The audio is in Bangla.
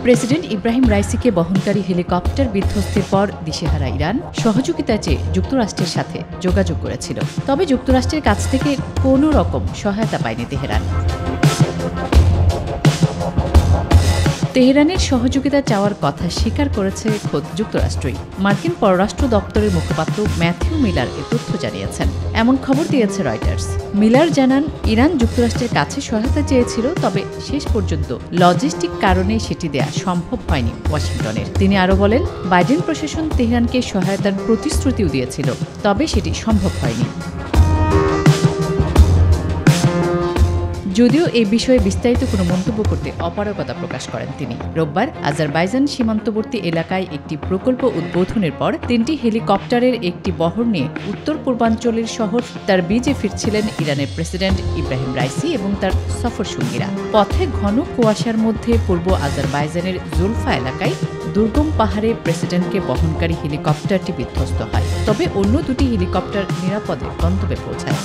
প্রেসিডেন্ট ইব্রাহিম রাইসিকে বহনকারী হেলিকপ্টার বিধ্বস্তের পর দিশেহারা ইরান সহযোগিতা চেয়ে যুক্তরাষ্ট্রের সাথে যোগাযোগ করেছিল। তবে যুক্তরাষ্ট্রের কাছ থেকে কোনো রকম সহায়তা পায়নি তেহরান। তেহরানের সহযোগিতা চাওয়ার কথা স্বীকার করেছে খোদ যুক্তরাষ্ট্রই। মার্কিন পররাষ্ট্র দপ্তরের মুখপাত্র ম্যাথিউ মিলার এ তথ্য জানিয়েছেন। এমন খবর দিয়েছে রয়টার্স। মিলার জানান, ইরান যুক্তরাষ্ট্রের কাছে সহায়তা চেয়েছিল, তবে শেষ পর্যন্ত লজিস্টিক কারণে সেটি দেয়া সম্ভব হয়নি ওয়াশিংটনের। তিনি আরও বলেন, বাইডেন প্রশাসন তেহরানকে সহায়তার প্রতিশ্রুতিও দিয়েছিল, তবে সেটি সম্ভব হয়নি। যদিও এই বিষয়ে বিস্তারিত কোনো মন্তব্য করতে অপারগতা প্রকাশ করেন তিনি। রোববার আজারবাইজান সীমান্তবর্তী এলাকায় একটি প্রকল্প উদ্বোধনের পর 3টি হেলিকপ্টারের একটি বহর নিয়ে উত্তর পূর্বাঞ্চলের শহর তারবিজে ফিরছিলেন ইরানের প্রেসিডেন্ট ইব্রাহিম রাইসি এবং তার সফরসঙ্গীরা। পথে ঘন কুয়াশার মধ্যে পূর্ব আজারবাইজানের জুলফা এলাকায় দুর্গম পাহাড়ে প্রেসিডেন্টকে বহনকারী হেলিকপ্টারটি বিধ্বস্ত হয়। তবে অন্য দুটি হেলিকপ্টার নিরাপদে গন্তব্যে পৌঁছায়।